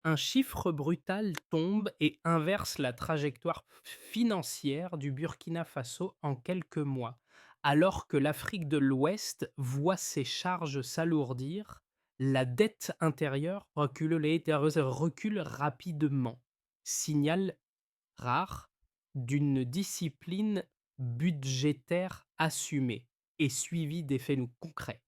Un chiffre brutal tombe et inverse la trajectoire financière du Burkina Faso en quelques mois. Alors que l'Afrique de l'Ouest voit ses charges s'alourdir, la dette intérieure recule rapidement. Signal rare d'une discipline budgétaire assumée et suivie d'effets concrets.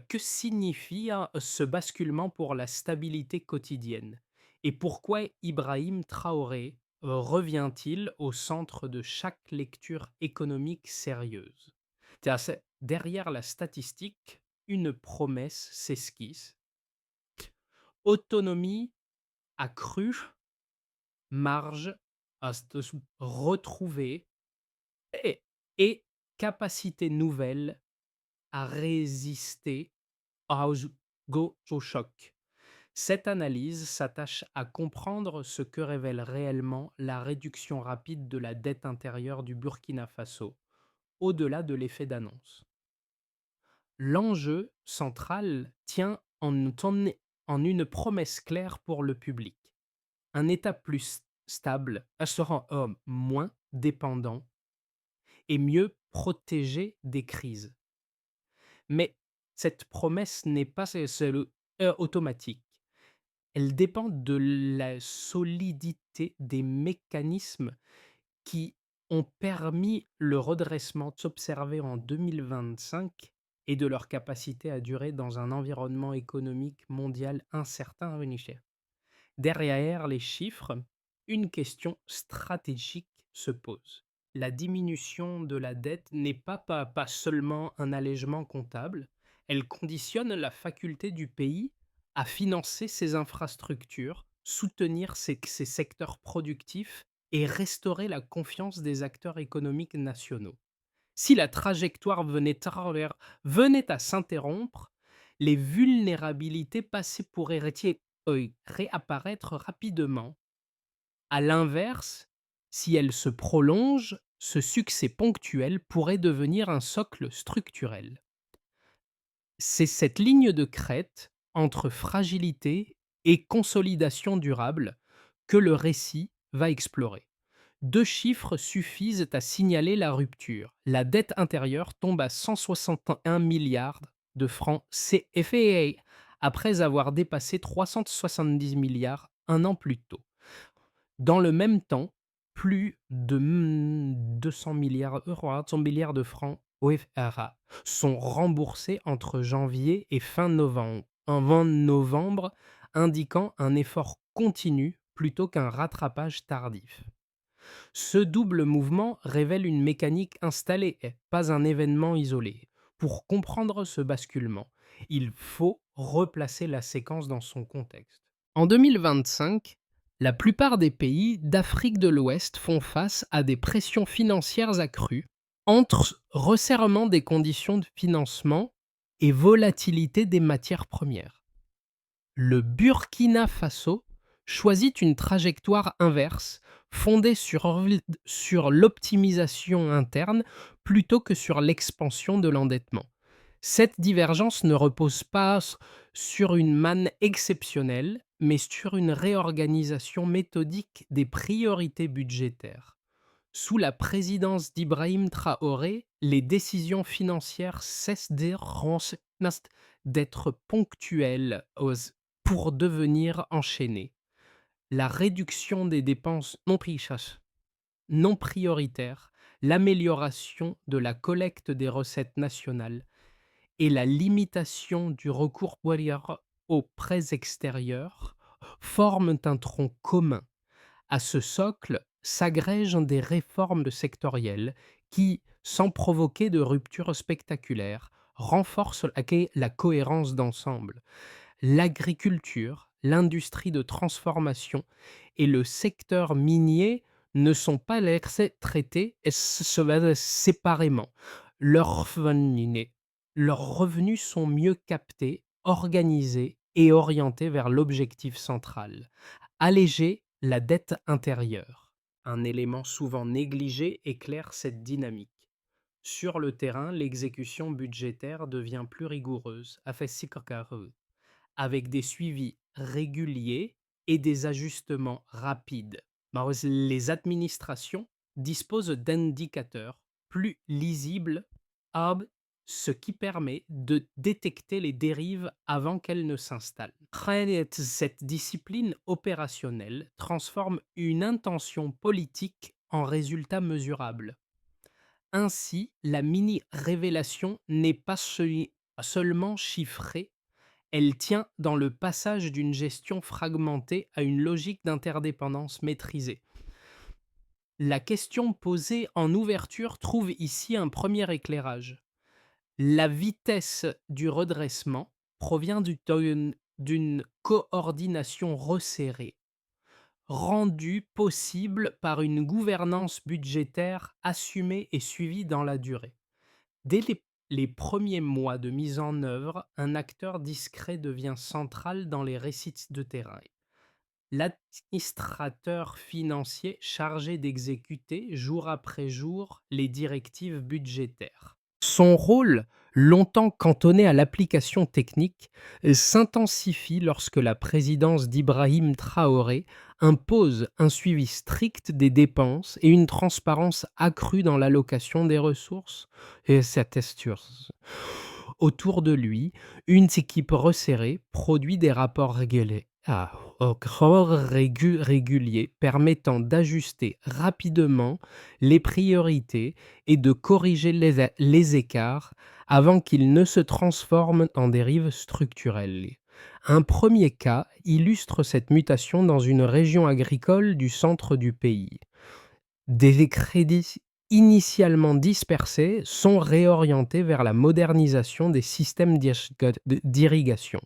Que signifie, ce basculement pour la stabilité quotidienne? Et pourquoi Ibrahim Traoré, revient-il au centre de chaque lecture économique sérieuse? C'est derrière la statistique, une promesse s'esquisse: autonomie accrue, marge à retrouver et capacité nouvelle à résister au choc. Cette analyse s'attache à comprendre ce que révèle réellement la réduction rapide de la dette intérieure du Burkina Faso, au-delà de l'effet d'annonce. L'enjeu central tient en une promesse claire pour le public. Un État plus stable se rend moins dépendant et mieux protégé des crises. Mais cette promesse n'est pas automatique. Elle dépend de la solidité des mécanismes qui ont permis le redressement observé en 2025 et de leur capacité à durer dans un environnement économique mondial incertain à venir. Derrière les chiffres, une question stratégique se pose. La diminution de la dette n'est pas seulement un allègement comptable, elle conditionne la faculté du pays à financer ses infrastructures, soutenir ses secteurs productifs et restaurer la confiance des acteurs économiques nationaux. Si la trajectoire venait à s'interrompre, les vulnérabilités passées pourraient réapparaître rapidement. À l'inverse, si elles se prolongent, ce succès ponctuel pourrait devenir un socle structurel. C'est cette ligne de crête entre fragilité et consolidation durable que le récit va explorer. Deux chiffres suffisent à signaler la rupture. La dette intérieure tombe à 161 milliards de francs CFA après avoir dépassé 370 milliards un an plus tôt. Dans le même temps, plus de 200 milliards d'euros, 100 milliards de francs OFRA sont remboursés entre janvier et fin novembre, en 20 novembre, indiquant un effort continu plutôt qu'un rattrapage tardif. Ce double mouvement révèle une mécanique installée, et pas un événement isolé. Pour comprendre ce basculement, il faut replacer la séquence dans son contexte. En 2025, la plupart des pays d'Afrique de l'Ouest font face à des pressions financières accrues entre resserrement des conditions de financement et volatilité des matières premières. Le Burkina Faso choisit une trajectoire inverse, fondée sur l'optimisation interne plutôt que sur l'expansion de l'endettement. Cette divergence ne repose pas sur une manne exceptionnelle, mais sur une réorganisation méthodique des priorités budgétaires. Sous la présidence d'Ibrahim Traoré, les décisions financières cessent d'être ponctuelles pour devenir enchaînées. La réduction des dépenses non prioritaires, l'amélioration de la collecte des recettes nationales et la limitation du recours aux prêts extérieurs forment un tronc commun. À ce socle s'agrègent des réformes sectorielles qui, sans provoquer de rupture spectaculaire, renforcent la cohérence d'ensemble. L'agriculture, l'industrie de transformation et le secteur minier ne sont pas traités séparément. Leurs revenus leurs revenus sont mieux captés, organisés et orientés vers l'objectif central: alléger la dette intérieure. Un élément souvent négligé éclaire cette dynamique. Sur le terrain, l'exécution budgétaire devient plus rigoureuse, avec des suivis réguliers et des ajustements rapides. Les administrations disposent d'indicateurs plus lisibles, hub, ce qui permet de détecter les dérives avant qu'elles ne s'installent. Cette discipline opérationnelle transforme une intention politique en résultat mesurable. Ainsi, la mini-révélation n'est pas seulement chiffrée, elle tient dans le passage d'une gestion fragmentée à une logique d'interdépendance maîtrisée. La question posée en ouverture trouve ici un premier éclairage. La vitesse du redressement provient d'une coordination resserrée, rendue possible par une gouvernance budgétaire assumée et suivie dans la durée. Dès les premiers mois de mise en œuvre, un acteur discret devient central dans les récits de terrain. L'administrateur financier chargé d'exécuter jour après jour les directives budgétaires. Son rôle, longtemps cantonné à l'application technique, s'intensifie lorsque la présidence d'Ibrahim Traoré impose un suivi strict des dépenses et une transparence accrue dans l'allocation des ressources. Et cette esture. Autour de lui, une équipe resserrée produit des rapports réguliers permettant d'ajuster rapidement les priorités et de corriger les écarts avant qu'ils ne se transforment en dérives structurelles. Un premier cas illustre cette mutation dans une région agricole du centre du pays. Des crédits initialement dispersés sont réorientés vers la modernisation des systèmes d'irrigation.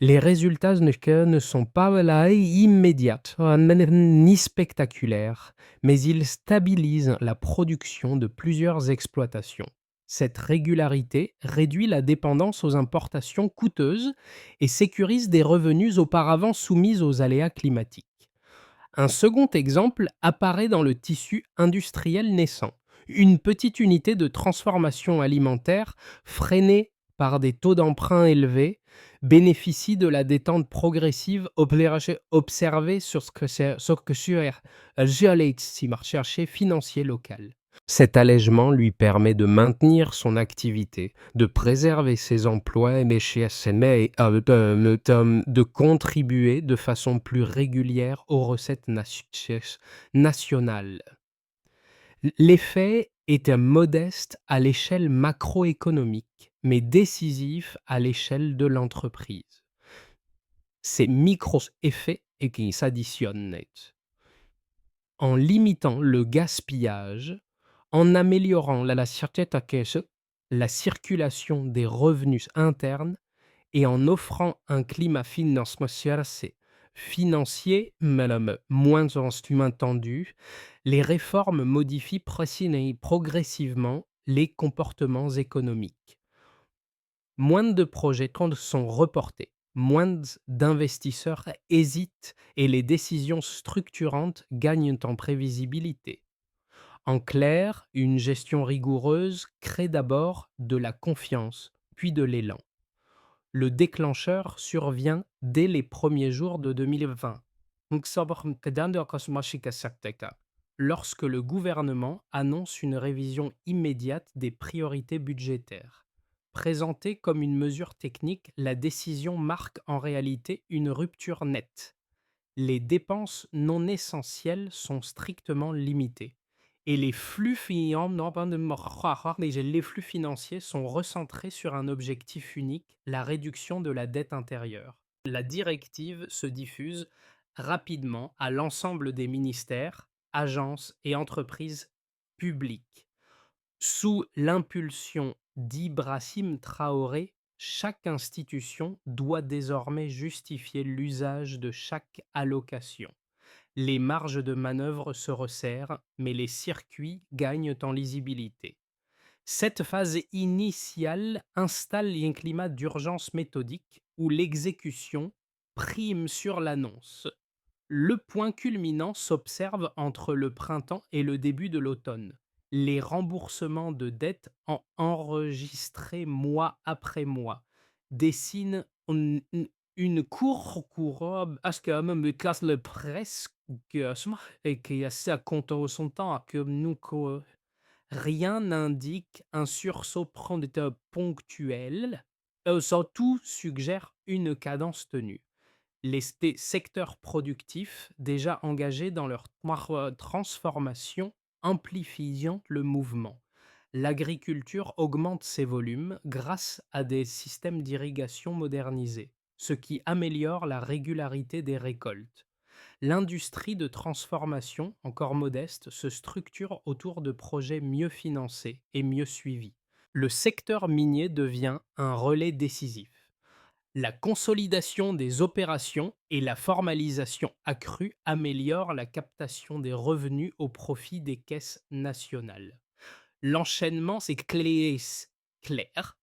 Les résultats ne sont pas là immédiats ni spectaculaires, mais ils stabilisent la production de plusieurs exploitations. Cette régularité réduit la dépendance aux importations coûteuses et sécurise des revenus auparavant soumis aux aléas climatiques. Un second exemple apparaît dans le tissu industriel naissant. Une petite unité de transformation alimentaire freinée par des taux d'emprunt élevés bénéficie de la détente progressive observée sur le marché financier local. Cet allègement lui permet de maintenir son activité, de préserver ses emplois et de contribuer de façon plus régulière aux recettes nationales. L'effet est modeste à l'échelle macroéconomique, mais décisif à l'échelle de l'entreprise. Ces micro-effets et qui s'additionnent en limitant le gaspillage, en améliorant la circulation des revenus internes et en offrant un climat financier moins tendu, les réformes modifient progressivement les comportements économiques. Moins de projets sont reportés, moins d'investisseurs hésitent et les décisions structurantes gagnent en prévisibilité. En clair, une gestion rigoureuse crée d'abord de la confiance, puis de l'élan. Le déclencheur survient dès les premiers jours de 2020. Lorsque le gouvernement annonce une révision immédiate des priorités budgétaires. Présentée comme une mesure technique, la décision marque en réalité une rupture nette. Les dépenses non essentielles sont strictement limitées et les flux financiers sont recentrés sur un objectif unique, la réduction de la dette intérieure. La directive se diffuse rapidement à l'ensemble des ministères, agences et entreprises publiques. Sous l'impulsion d'Ibrahim Traoré, chaque institution doit désormais justifier l'usage de chaque allocation. Les marges de manœuvre se resserrent, mais les circuits gagnent en lisibilité. Cette phase initiale installe un climat d'urgence méthodique où l'exécution prime sur l'annonce. Le point culminant s'observe entre le printemps et le début de l'automne. Les remboursements de dettes enregistrés mois après mois dessinent une courbe acho que é uma classe de presse que et qui est assez incontestant que nous que rien n'indique un sursaut ponctuel, tout suggère une cadence tenue. Les secteurs productifs déjà engagés dans leur transformation amplifient le mouvement. L'agriculture augmente ses volumes grâce à des systèmes d'irrigation modernisés, ce qui améliore la régularité des récoltes. L'industrie de transformation, encore modeste, se structure autour de projets mieux financés et mieux suivis. Le secteur minier devient un relais décisif. La consolidation des opérations et la formalisation accrue améliorent la captation des revenus au profit des caisses nationales. L'enchaînement, c'est clair.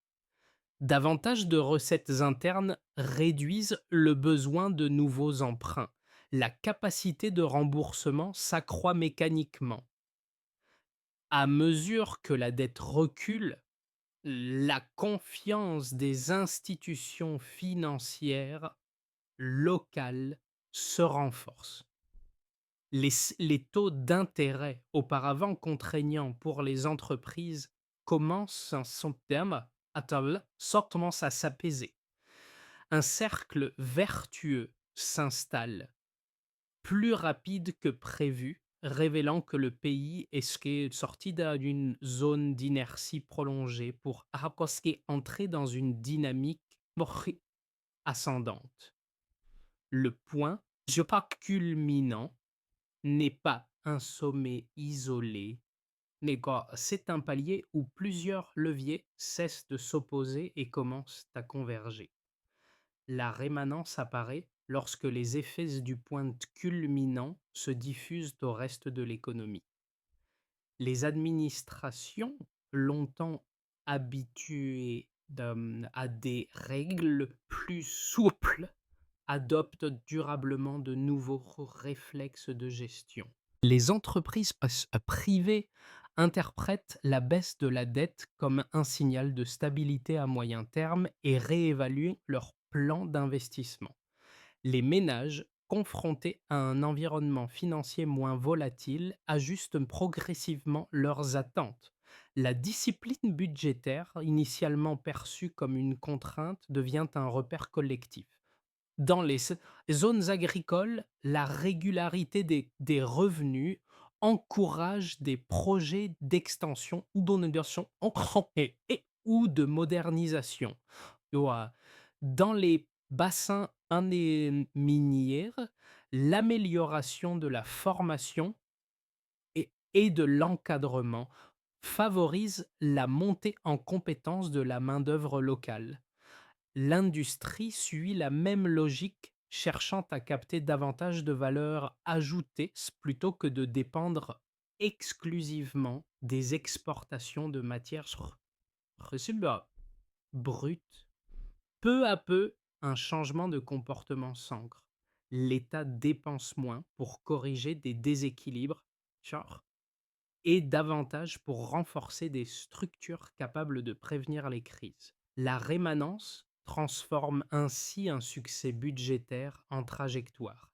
Davantage de recettes internes réduisent le besoin de nouveaux emprunts. La capacité de remboursement s'accroît mécaniquement. À mesure que la dette recule, la confiance des institutions financières locales se renforce. Les taux d'intérêt, auparavant contraignants pour les entreprises, commencent en son terme commencent à s'apaiser. Un cercle vertueux s'installe, plus rapide que prévu, révélant que le pays est sorti d'une zone d'inertie prolongée pour entrer dans une dynamique ascendante. Le point culminant n'est pas un sommet isolé, mais c'est un palier où plusieurs leviers cessent de s'opposer et commencent à converger. La rémanence apparaît lorsque les effets du point culminant se diffusent au reste de l'économie. Les administrations, longtemps habituées à des règles plus souples, adoptent durablement de nouveaux réflexes de gestion. Les entreprises privées interprètent la baisse de la dette comme un signal de stabilité à moyen terme et réévaluent leur plan d'investissement. Les ménages, confrontés à un environnement financier moins volatile, ajustent progressivement leurs attentes. La discipline budgétaire, initialement perçue comme une contrainte, devient un repère collectif. Dans les zones agricoles, la régularité des revenus encourage des projets d'extension ou d'inondation ou de modernisation. Ouah. Dans les bassins minières, l'amélioration de la formation et de l'encadrement favorise la montée en compétence de la main-d'œuvre locale. L'industrie suit la même logique, cherchant à capter davantage de valeur ajoutée plutôt que de dépendre exclusivement des exportations de matières brutes. Peu à peu, un changement de comportement s'ancre. L'État dépense moins pour corriger des déséquilibres et davantage pour renforcer des structures capables de prévenir les crises. La rémanence transforme ainsi un succès budgétaire en trajectoire.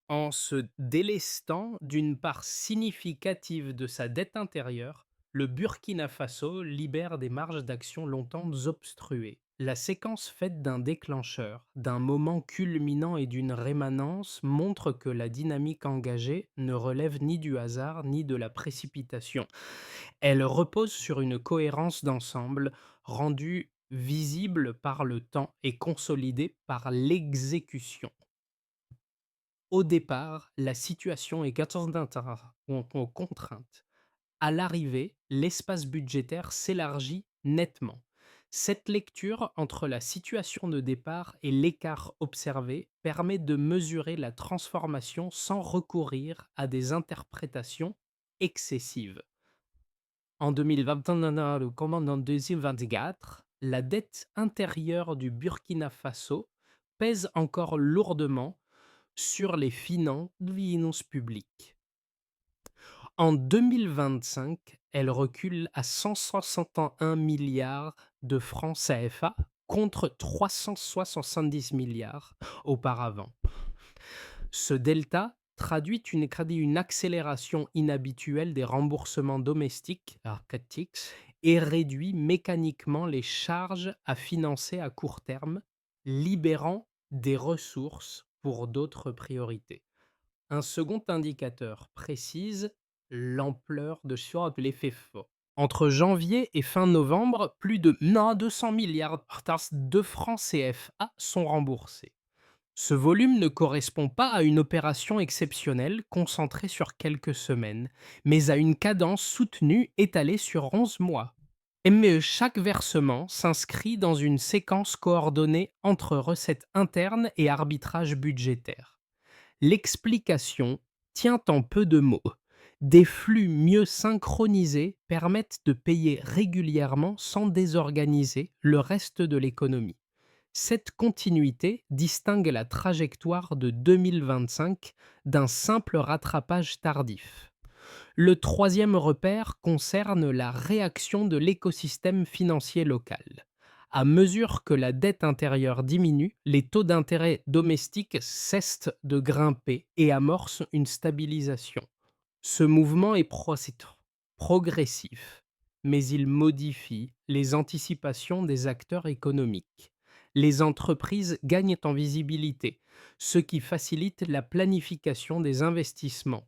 En se délestant d'une part significative de sa dette intérieure, le Burkina Faso libère des marges d'action longtemps obstruées. La séquence faite d'un déclencheur, d'un moment culminant et d'une rémanence montre que la dynamique engagée ne relève ni du hasard ni de la précipitation. Elle repose sur une cohérence d'ensemble rendue visible par le temps et consolidée par l'exécution. Au départ, la situation est contrainte. À l'arrivée, l'espace budgétaire s'élargit nettement. Cette lecture entre la situation de départ et l'écart observé permet de mesurer la transformation sans recourir à des interprétations excessives. En 2021 comme en 2024, la dette intérieure du Burkina Faso pèse encore lourdement sur les finances publiques. En 2025, elle recule à 161 milliards de francs CFA, contre 370 milliards auparavant. Ce delta traduit une accélération inhabituelle des remboursements domestiques (arcatiques) et réduit mécaniquement les charges à financer à court terme, libérant des ressources pour d'autres priorités. Un second indicateur précise l'ampleur de l'effet fort. Entre janvier et fin novembre, plus de 200 milliards de francs CFA sont remboursés. Ce volume ne correspond pas à une opération exceptionnelle concentrée sur quelques semaines, mais à une cadence soutenue étalée sur 11 mois. Mais chaque versement s'inscrit dans une séquence coordonnée entre recettes internes et arbitrage budgétaire. L'explication tient en peu de mots. Des flux mieux synchronisés permettent de payer régulièrement sans désorganiser le reste de l'économie. Cette continuité distingue la trajectoire de 2025 d'un simple rattrapage tardif. Le troisième repère concerne la réaction de l'écosystème financier local. À mesure que la dette intérieure diminue, les taux d'intérêt domestiques cessent de grimper et amorcent une stabilisation. Ce mouvement est progressif, mais il modifie les anticipations des acteurs économiques. Les entreprises gagnent en visibilité, ce qui facilite la planification des investissements.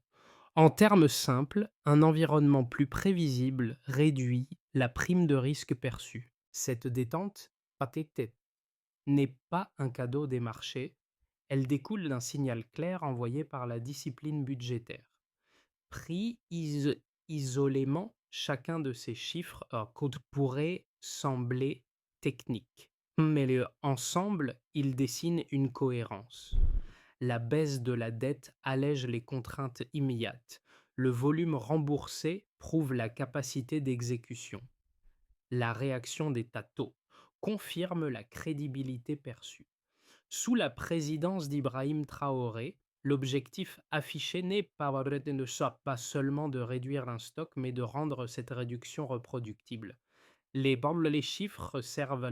En termes simples, un environnement plus prévisible réduit la prime de risque perçue. Cette détente pathétique n'est pas un cadeau des marchés, elle découle d'un signal clair envoyé par la discipline budgétaire. Pris isolément, chacun de ces chiffres pourrait sembler technique, mais ensemble, ils dessinent une cohérence. La baisse de la dette allège les contraintes immédiates. Le volume remboursé prouve la capacité d'exécution. La réaction des taux confirme la crédibilité perçue. Sous la présidence d'Ibrahim Traoré, l'objectif affiché ne soit pas seulement de réduire un stock, mais de rendre cette réduction reproductible. Les chiffres servent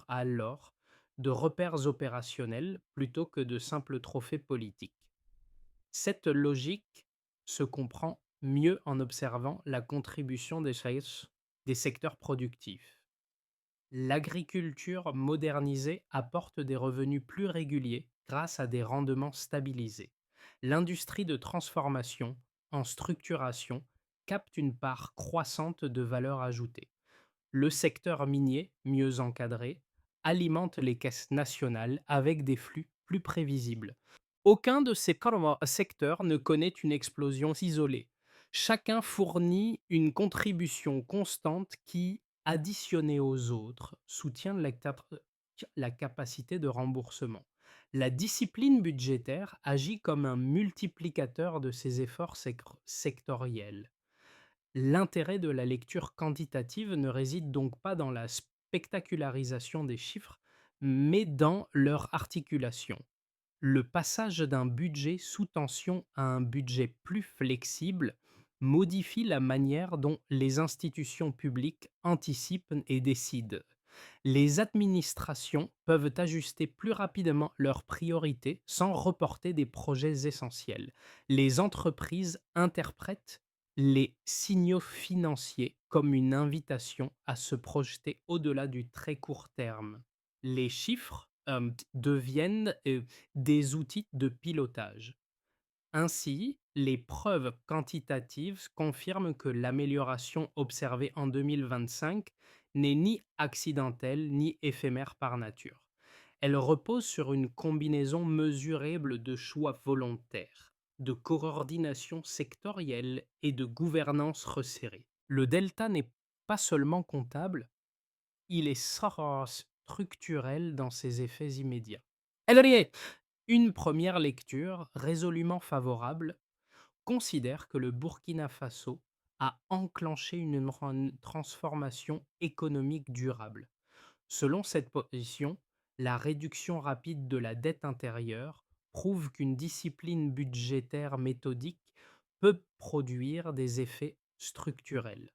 alors de repères opérationnels plutôt que de simples trophées politiques. Cette logique se comprend mieux en observant la contribution des secteurs productifs. L'agriculture modernisée apporte des revenus plus réguliers grâce à des rendements stabilisés. L'industrie de transformation, en structuration, capte une part croissante de valeur ajoutée. Le secteur minier, mieux encadré, alimente les caisses nationales avec des flux plus prévisibles. Aucun de ces secteurs ne connaît une explosion isolée. Chacun fournit une contribution constante qui, additionnée aux autres, soutient la capacité de remboursement. La discipline budgétaire agit comme un multiplicateur de ces efforts sectoriels. L'intérêt de la lecture quantitative ne réside donc pas dans la spectacularisation des chiffres, mais dans leur articulation. Le passage d'un budget sous tension à un budget plus flexible modifie la manière dont les institutions publiques anticipent et décident. Les administrations peuvent ajuster plus rapidement leurs priorités sans reporter des projets essentiels. Les entreprises interprètent les signaux financiers comme une invitation à se projeter au-delà du très court terme. Les chiffres deviennent des outils de pilotage. Ainsi, les preuves quantitatives confirment que l'amélioration observée en 2025 n'est ni accidentelle ni éphémère par nature. Elle repose sur une combinaison mesurable de choix volontaires, de coordination sectorielle et de gouvernance resserrée. Le delta n'est pas seulement comptable, il est structurel dans ses effets immédiats. Elrié, une première lecture résolument favorable considère que le Burkina Faso a enclenché une transformation économique durable. Selon cette position, la réduction rapide de la dette intérieure prouve qu'une discipline budgétaire méthodique peut produire des effets structurels.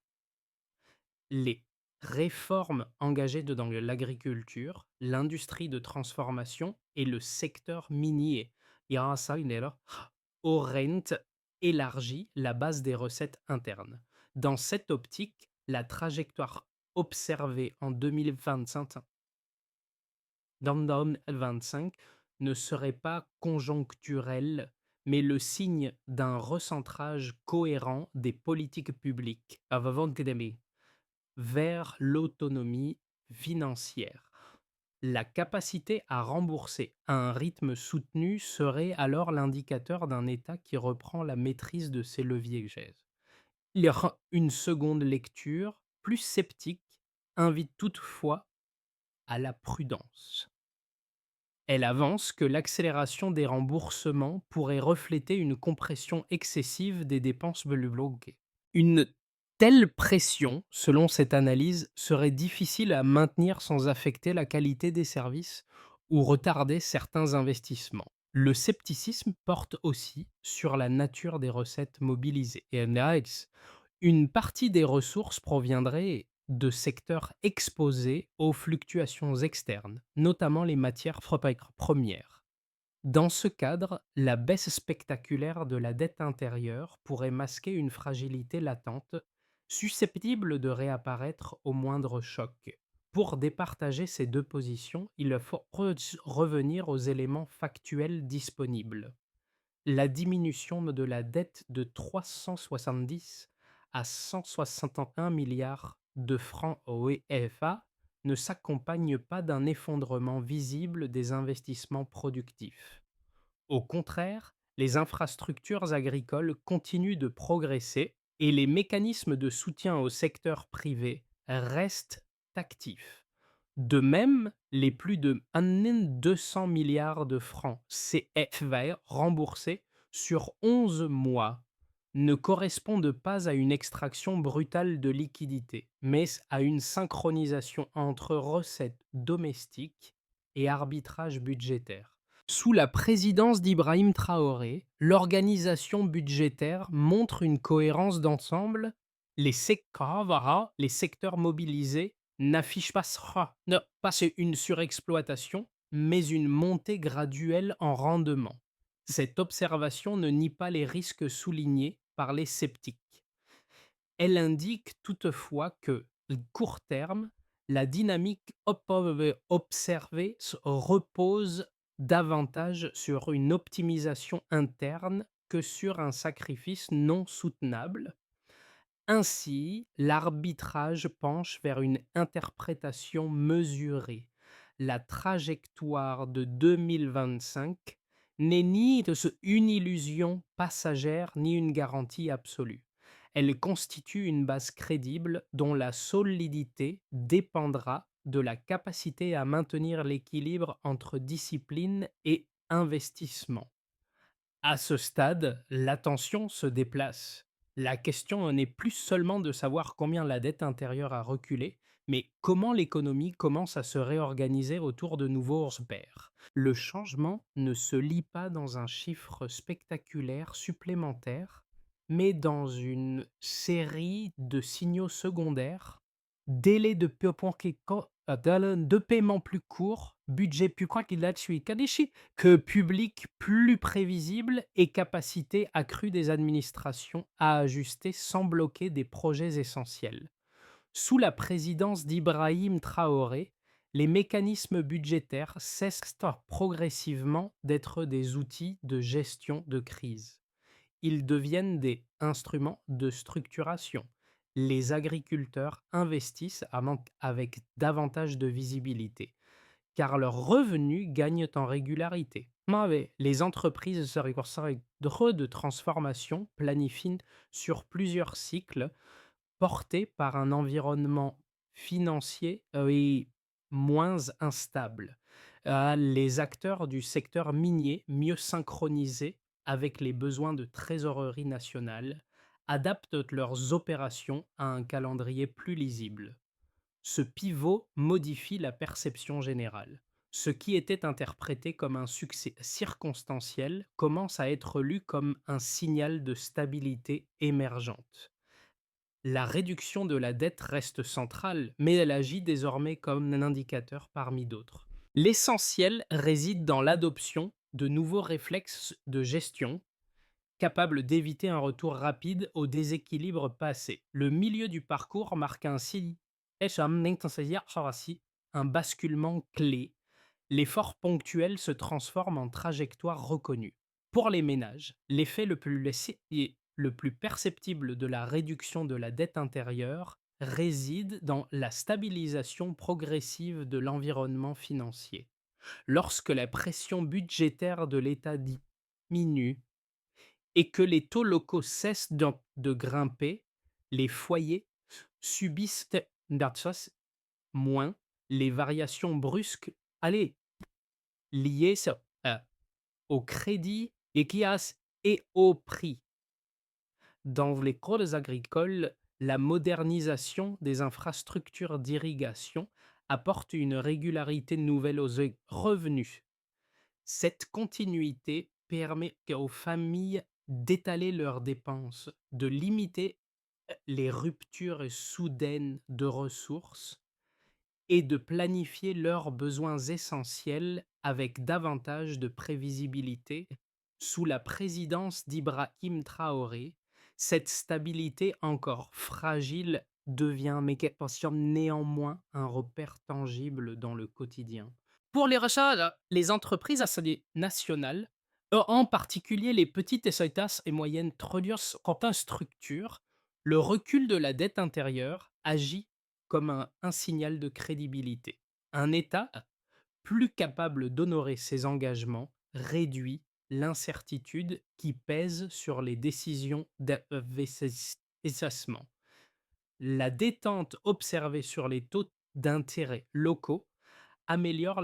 Les Réformes engagées dans l'agriculture, l'industrie de transformation et le secteur minier. Yasainera Orent élargit la base des recettes internes. Dans cette optique, la trajectoire observée en 2025 dans 2025 ne serait pas conjoncturelle, mais le signe d'un recentrage cohérent des politiques publiques vers l'autonomie financière. La capacité à rembourser à un rythme soutenu serait alors l'indicateur d'un État qui reprend la maîtrise de ses leviers. Il y aura une seconde lecture, plus sceptique, invite toutefois à la prudence. Elle avance que l'accélération des remboursements pourrait refléter une compression excessive des dépenses bloquées. Une telle pression, selon cette analyse, serait difficile à maintenir sans affecter la qualité des services ou retarder certains investissements. Le scepticisme porte aussi sur la nature des recettes mobilisées. Et une partie des ressources proviendrait de secteurs exposés aux fluctuations externes, notamment les matières premières. Dans ce cadre, la baisse spectaculaire de la dette intérieure pourrait masquer une fragilité latente, susceptible de réapparaître au moindre choc. Pour départager ces deux positions, il faut revenir aux éléments factuels disponibles. La diminution de la dette de 370 à 161 milliards de francs OEFA ne s'accompagne pas d'un effondrement visible des investissements productifs. Au contraire, les infrastructures agricoles continuent de progresser et les mécanismes de soutien au secteur privé restent actifs. De même, les plus de 200 milliards de francs CFA remboursés sur 11 mois ne correspondent pas à une extraction brutale de liquidités, mais à une synchronisation entre recettes domestiques et arbitrage budgétaire. Sous la présidence d'Ibrahim Traoré, l'organisation budgétaire montre une cohérence d'ensemble. Les les secteurs mobilisés, n'affichent pas une surexploitation, mais une montée graduelle en rendement. Cette observation ne nie pas les risques soulignés par les sceptiques. Elle indique toutefois que, à court terme, la dynamique observée repose davantage sur une optimisation interne que sur un sacrifice non soutenable. Ainsi, l'arbitrage penche vers une interprétation mesurée. La trajectoire de 2025 n'est ni une illusion passagère ni une garantie absolue. Elle constitue une base crédible dont la solidité dépendra de la capacité à maintenir l'équilibre entre discipline et investissement. À ce stade, l'attention se déplace. La question n'est plus seulement de savoir combien la dette intérieure a reculé, mais comment l'économie commence à se réorganiser autour de nouveaux repères. Le changement ne se lie pas dans un chiffre spectaculaire supplémentaire, mais dans une série de signaux secondaires, délai de paiement plus court, budget plus crois qu'il a dessus que public plus prévisible et capacité accrue des administrations à ajuster sans bloquer des projets essentiels. Sous la présidence d'Ibrahim Traoré, les mécanismes budgétaires cessent progressivement d'être des outils de gestion de crise. Ils deviennent des instruments de structuration. Les agriculteurs investissent avec davantage de visibilité, car leurs revenus gagnent en régularité. Les entreprises de transformation planifient sur plusieurs cycles portés par un environnement financier moins instable. Les acteurs du secteur minier, mieux synchronisés avec les besoins de trésorerie nationale, adaptent leurs opérations à un calendrier plus lisible. Ce pivot modifie la perception générale. Ce qui était interprété comme un succès circonstanciel commence à être lu comme un signal de stabilité émergente. La réduction de la dette reste centrale, mais elle agit désormais comme un indicateur parmi d'autres. L'essentiel réside dans l'adoption de nouveaux réflexes de gestion capables d'éviter un retour rapide au déséquilibre passé. Le milieu du parcours marque ainsi un basculement clé. L'effort ponctuel se transforme en trajectoire reconnue. Pour les ménages, l'effet le plus perceptible de la réduction de la dette intérieure réside dans la stabilisation progressive de l'environnement financier. Lorsque la pression budgétaire de l'État diminue et que les taux locaux cessent de grimper, les foyers subissent moins les variations brusques allez, liées euh, au crédit et au prix. Dans les cours agricoles, la modernisation des infrastructures d'irrigation apporte une régularité nouvelle aux revenus. Cette continuité permet aux familles d'étaler leurs dépenses, de limiter les ruptures soudaines de ressources et de planifier leurs besoins essentiels avec davantage de prévisibilité. Sous la présidence d'Ibrahim Traoré, cette stabilité encore fragile devient néanmoins un repère tangible dans le quotidien. Pour les rachats, les entreprises nationales, en particulier les petites et moyennes structures, le recul de la dette intérieure agit comme un signal de crédibilité. Un État plus capable d'honorer ses engagements réduit l'incertitude qui pèse sur les décisions d'investissement. La détente observée sur les taux d'intérêt locaux améliore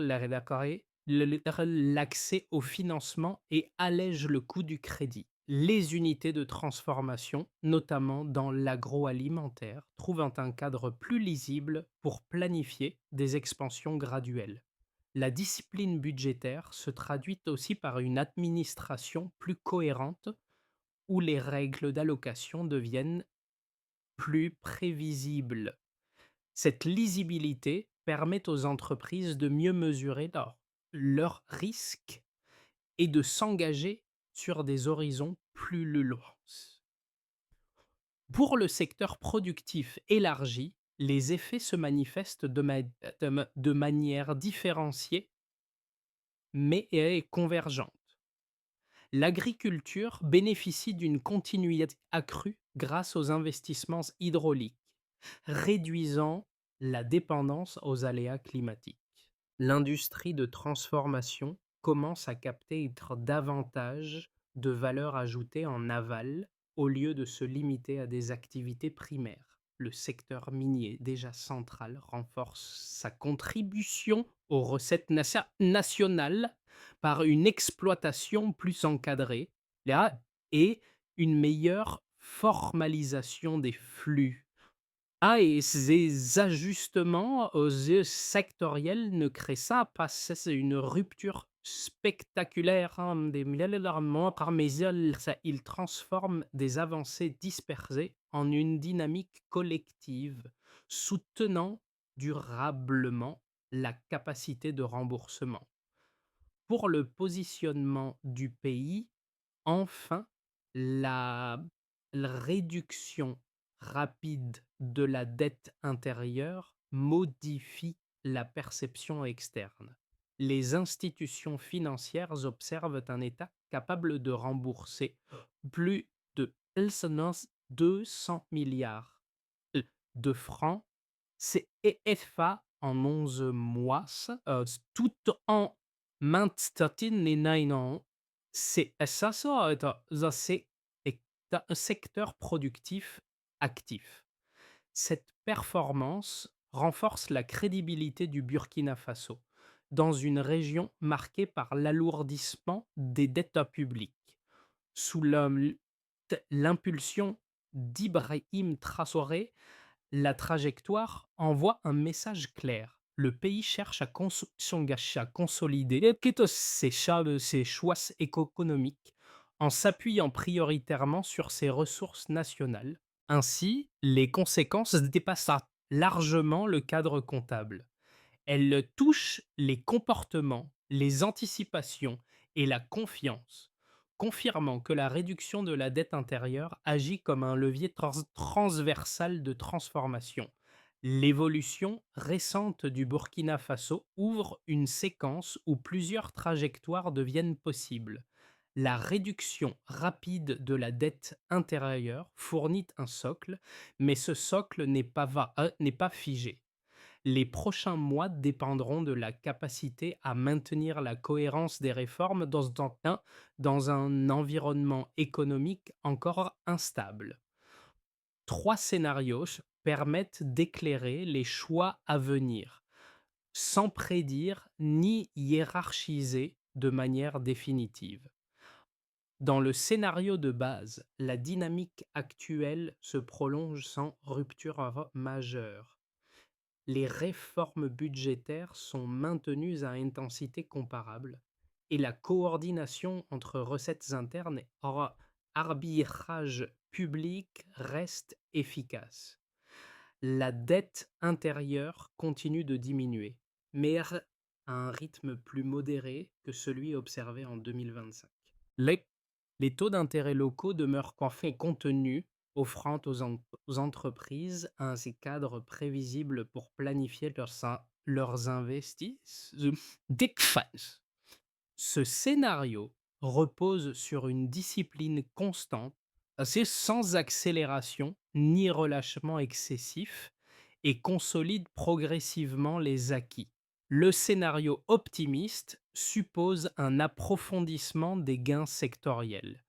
l'accès au financement et allège le coût du crédit. Les unités de transformation, notamment dans l'agroalimentaire, trouvent un cadre plus lisible pour planifier des expansions graduelles. La discipline budgétaire se traduit aussi par une administration plus cohérente où les règles d'allocation deviennent plus prévisibles. Cette lisibilité permet aux entreprises de mieux mesurer leurs risques et de s'engager sur des horizons plus longs. Pour le secteur productif élargi, les effets se manifestent de manière différenciée mais convergente. L'agriculture bénéficie d'une continuité accrue grâce aux investissements hydrauliques, réduisant la dépendance aux aléas climatiques. L'industrie de transformation commence à capter davantage de valeur ajoutée en aval au lieu de se limiter à des activités primaires. Le secteur minier, déjà central, renforce sa contribution aux recettes nationales par une exploitation plus encadrée et une meilleure formalisation des flux. Et ces ajustements aux yeux sectoriels ne créent ça pas, c'est une rupture spectaculaire, des milliards par mesure, ça, il transforme des avancées dispersées en une dynamique collective, soutenant durablement la capacité de remboursement. Pour le positionnement du pays, enfin, la réduction rapide de la dette intérieure modifie la perception externe. Les institutions financières observent un État capable de rembourser plus de 200 milliards de francs CFA en 11 mois, tout en maintenant c'est un secteur productif actif. Cette performance renforce la crédibilité du Burkina Faso dans une région marquée par l'alourdissement des dettes publiques. Sous l'impulsion d'Ibrahim Traoré, la trajectoire envoie un message clair. Le pays cherche à s'engager à consolider ses choix économiques en s'appuyant prioritairement sur ses ressources nationales, Ainsi, les conséquences dépassent largement le cadre comptable. Elles touchent les comportements, les anticipations et la confiance, confirmant que la réduction de la dette intérieure agit comme un levier transversal de transformation. L'évolution récente du Burkina Faso ouvre une séquence où plusieurs trajectoires deviennent possibles. La réduction rapide de la dette intérieure fournit un socle, mais ce socle n'est pas figé. Les prochains mois dépendront de la capacité à maintenir la cohérence des réformes dans un environnement économique encore instable. Trois scénarios permettent d'éclairer les choix à venir, sans prédire ni hiérarchiser de manière définitive. Dans le scénario de base, la dynamique actuelle se prolonge sans rupture majeure. Les réformes budgétaires sont maintenues à intensité comparable et la coordination entre recettes internes et arbitrage public reste efficace. La dette intérieure continue de diminuer, mais à un rythme plus modéré que celui observé en 2025. Les, les taux d'intérêt locaux demeurent en fait contenus, offrant aux entreprises un cadre prévisible pour planifier leurs investissements. Ce scénario repose sur une discipline constante, assez sans accélération ni relâchement excessif, et consolide progressivement les acquis. Le scénario optimiste suppose un approfondissement des gains sectoriels.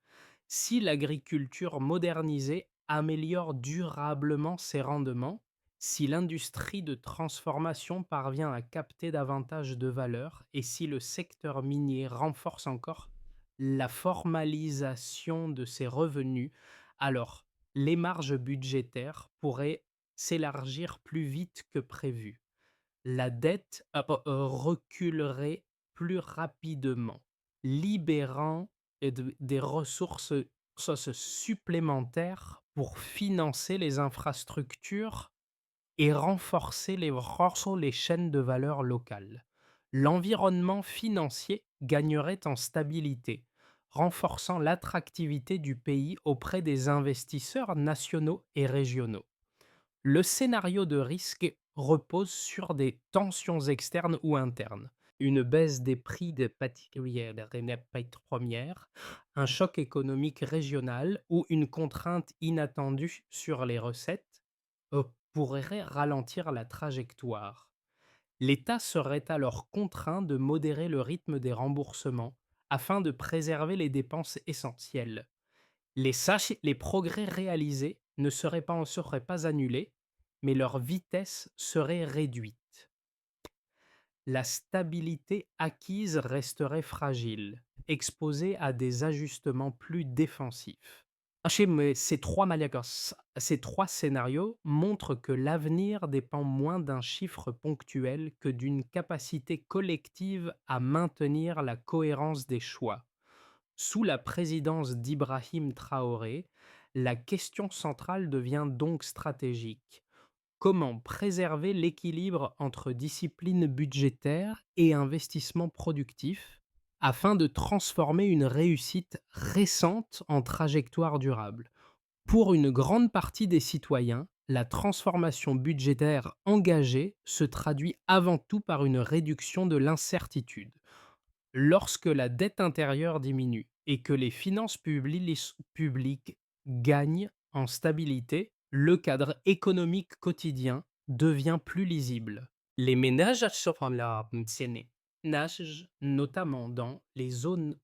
Si l'agriculture modernisée améliore durablement ses rendements, si l'industrie de transformation parvient à capter davantage de valeur et si le secteur minier renforce encore la formalisation de ses revenus, alors les marges budgétaires pourraient s'élargir plus vite que prévu. La dette reculerait plus rapidement, libérant des ressources supplémentaires pour financer les infrastructures et renforcer les chaînes de valeur locales. L'environnement financier gagnerait en stabilité, renforçant l'attractivité du pays auprès des investisseurs nationaux et régionaux. Le scénario de risque repose sur des tensions externes ou internes, une baisse des prix des matières premières, un choc économique régional ou une contrainte inattendue sur les recettes pourrait ralentir la trajectoire. L'État serait alors contraint de modérer le rythme des remboursements afin de préserver les dépenses essentielles. Les progrès réalisés ne seraient pas annulés, mais leur vitesse serait réduite. La stabilité acquise resterait fragile, exposée à des ajustements plus défensifs. Mais ces trois scénarios montrent que l'avenir dépend moins d'un chiffre ponctuel que d'une capacité collective à maintenir la cohérence des choix. Sous la présidence d'Ibrahim Traoré, la question centrale devient donc stratégique. Comment préserver l'équilibre entre discipline budgétaire et investissement productif afin de transformer une réussite récente en trajectoire durable? Pour une grande partie des citoyens, la transformation budgétaire engagée se traduit avant tout par une réduction de l'incertitude. Lorsque la dette intérieure diminue et que les finances publiques gagnent en stabilité, le cadre économique quotidien devient plus lisible. Les ménages notamment dans les zones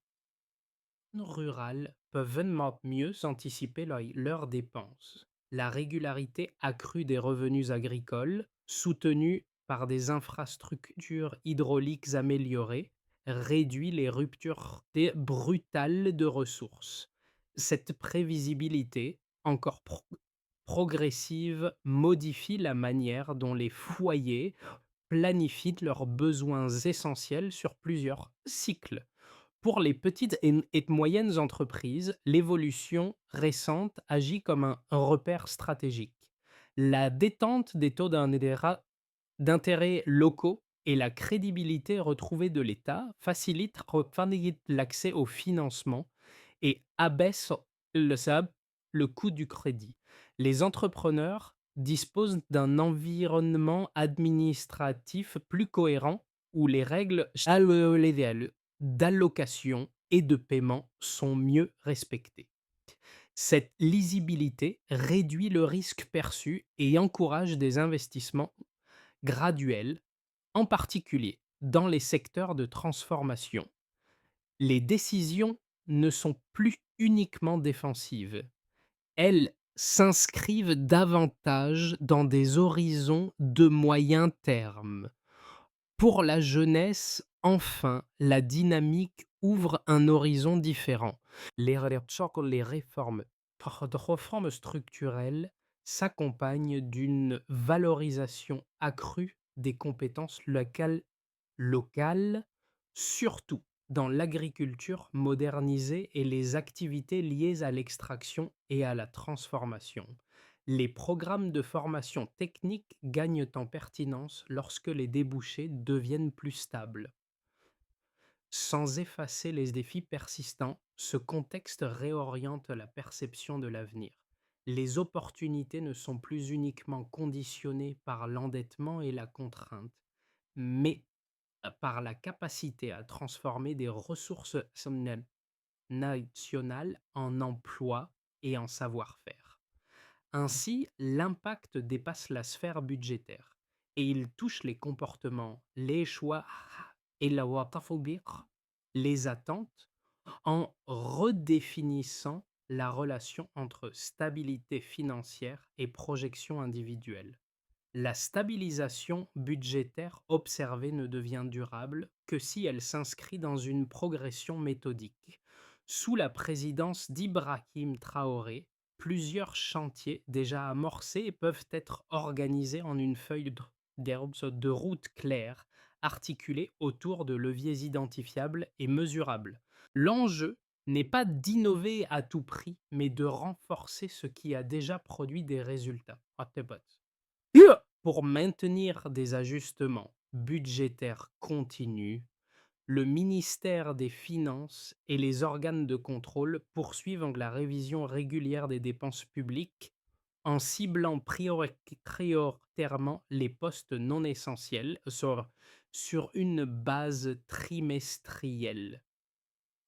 rurales, peuvent mieux anticiper leurs dépenses. La régularité accrue des revenus agricoles, soutenue par des infrastructures hydrauliques améliorées, réduit les ruptures brutales de ressources. Cette prévisibilité, encore progressive, modifie la manière dont les foyers planifient leurs besoins essentiels sur plusieurs cycles. Pour les petites et moyennes entreprises, l'évolution récente agit comme un repère stratégique. La détente des taux d'intérêt locaux et la crédibilité retrouvée de l'État facilitent l'accès au financement et abaissent ça, le coût du crédit. Les entrepreneurs disposent d'un environnement administratif plus cohérent où les règles d'allocation et de paiement sont mieux respectées. Cette lisibilité réduit le risque perçu et encourage des investissements graduels, en particulier dans les secteurs de transformation. Les décisions ne sont plus uniquement défensives, elles s'inscrivent davantage dans des horizons de moyen terme. Pour la jeunesse, enfin, la dynamique ouvre un horizon différent. Les réformes structurelles s'accompagnent d'une valorisation accrue des compétences locales, surtout dans l'agriculture modernisée et les activités liées à l'extraction et à la transformation. Les programmes de formation technique gagnent en pertinence lorsque les débouchés deviennent plus stables. Sans effacer les défis persistants, ce contexte réoriente la perception de l'avenir. Les opportunités ne sont plus uniquement conditionnées par l'endettement et la contrainte, mais par la capacité à transformer des ressources nationales en emploi et en savoir-faire. Ainsi, l'impact dépasse la sphère budgétaire et il touche les comportements, les choix et les attentes en redéfinissant la relation entre stabilité financière et projection individuelle. La stabilisation budgétaire observée ne devient durable que si elle s'inscrit dans une progression méthodique. Sous la présidence d'Ibrahim Traoré, plusieurs chantiers déjà amorcés peuvent être organisés en une feuille de route claire, articulée autour de leviers identifiables et mesurables. L'enjeu n'est pas d'innover à tout prix, mais de renforcer ce qui a déjà produit des résultats. Pour maintenir des ajustements budgétaires continus, le ministère des Finances et les organes de contrôle poursuivent la révision régulière des dépenses publiques en ciblant prioritairement les postes non essentiels sur une base trimestrielle.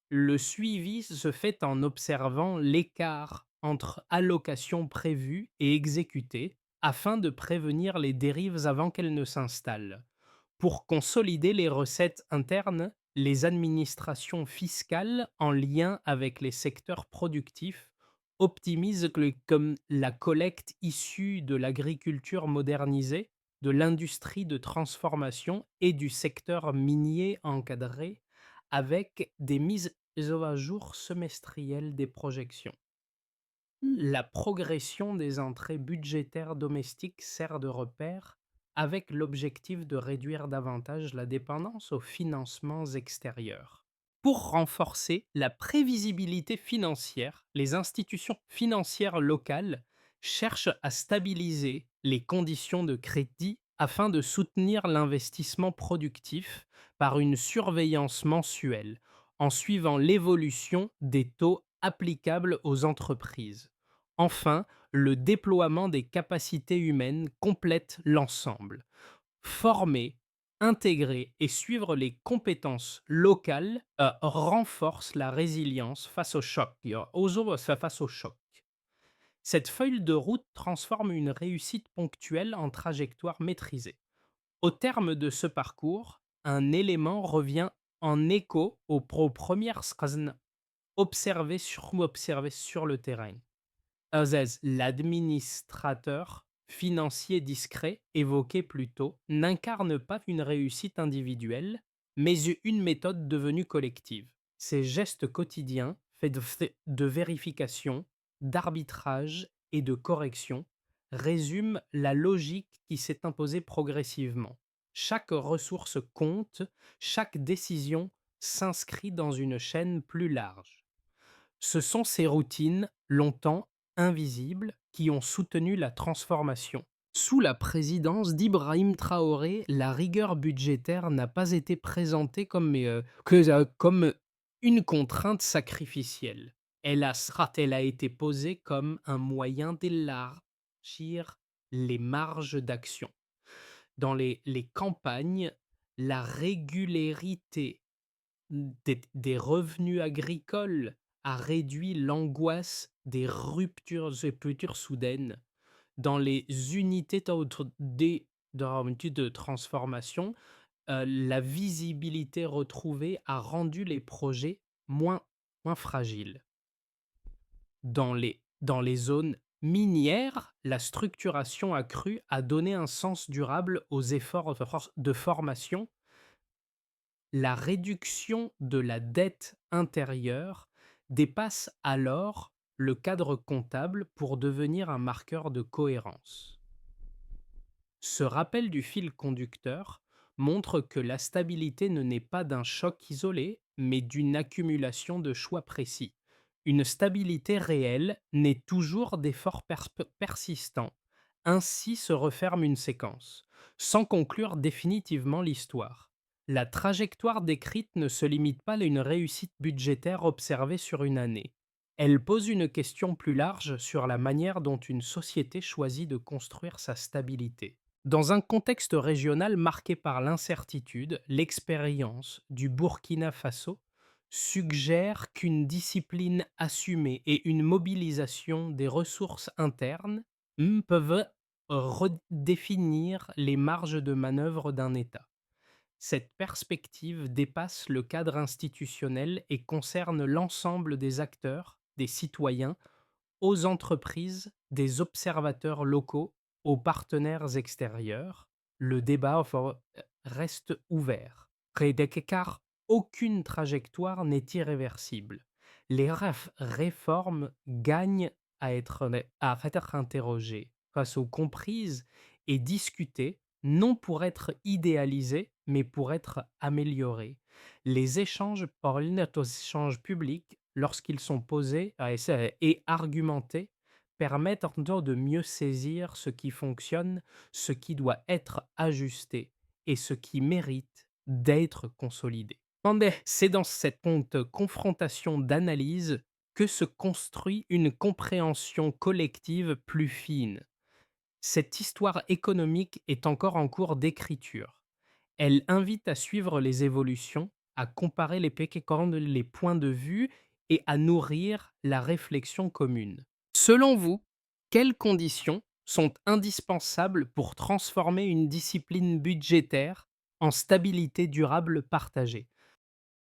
Le suivi se fait en observant l'écart entre allocations prévues et exécutées afin de prévenir les dérives avant qu'elles ne s'installent. Pour consolider les recettes internes, les administrations fiscales en lien avec les secteurs productifs optimisent comme la collecte issue de l'agriculture modernisée, de l'industrie de transformation et du secteur minier encadré avec des mises à jour semestrielles des projections. La progression des entrées budgétaires domestiques sert de repère avec l'objectif de réduire davantage la dépendance aux financements extérieurs. Pour renforcer la prévisibilité financière, les institutions financières locales cherchent à stabiliser les conditions de crédit afin de soutenir l'investissement productif par une surveillance mensuelle en suivant l'évolution des taux applicables aux entreprises. Enfin, le déploiement des capacités humaines complète l'ensemble. Former, intégrer et suivre les compétences locales renforce la résilience face au choc. Face au choc. Cette feuille de route transforme une réussite ponctuelle en trajectoire maîtrisée. Au terme de ce parcours, un élément revient en écho aux premières observées sur le terrain. L'administrateur financier discret, évoqué plus tôt, n'incarne pas une réussite individuelle, mais une méthode devenue collective. Ces gestes quotidiens, faits de vérification, d'arbitrage et de correction, résument la logique qui s'est imposée progressivement. Chaque ressource compte, chaque décision s'inscrit dans une chaîne plus large. Ce sont ces routines, longtemps invisibles, qui ont soutenu la transformation. Sous la présidence d'Ibrahim Traoré, la rigueur budgétaire n'a pas été présentée comme une contrainte sacrificielle. Elle a été posée comme un moyen d'élargir les marges d'action. Dans les campagnes, la régularité des revenus agricoles a réduit l'angoisse des ruptures soudaines. Dans les unités de transformation, la visibilité retrouvée a rendu les projets moins fragiles. Dans les zones minières, la structuration accrue a donné un sens durable aux efforts de formation. La réduction de la dette intérieure dépasse alors le cadre comptable pour devenir un marqueur de cohérence. Ce rappel du fil conducteur montre que la stabilité ne naît pas d'un choc isolé, mais d'une accumulation de choix précis. Une stabilité réelle naît toujours d'efforts persistants. Ainsi se referme une séquence, sans conclure définitivement l'histoire. La trajectoire décrite ne se limite pas à une réussite budgétaire observée sur une année. Elle pose une question plus large sur la manière dont une société choisit de construire sa stabilité. Dans un contexte régional marqué par l'incertitude, l'expérience du Burkina Faso suggère qu'une discipline assumée et une mobilisation des ressources internes peuvent redéfinir les marges de manœuvre d'un État. Cette perspective dépasse le cadre institutionnel et concerne l'ensemble des acteurs, des citoyens, aux entreprises, des observateurs locaux, aux partenaires extérieurs. Le débat reste ouvert. Car aucune trajectoire n'est irréversible. Les réformes gagnent à être interrogées, face aux comprises et discutées, non pour être idéalisées, mais pour être améliorées. Les échanges publics, lorsqu'ils sont posés et argumentés, permettent en temps de mieux saisir ce qui fonctionne, ce qui doit être ajusté et ce qui mérite d'être consolidé. C'est dans cette confrontation d'analyse que se construit une compréhension collective plus fine. Cette histoire économique est encore en cours d'écriture. Elle invite à suivre les évolutions, à comparer les points de vue et à nourrir la réflexion commune. Selon vous, quelles conditions sont indispensables pour transformer une discipline budgétaire en stabilité durable partagée?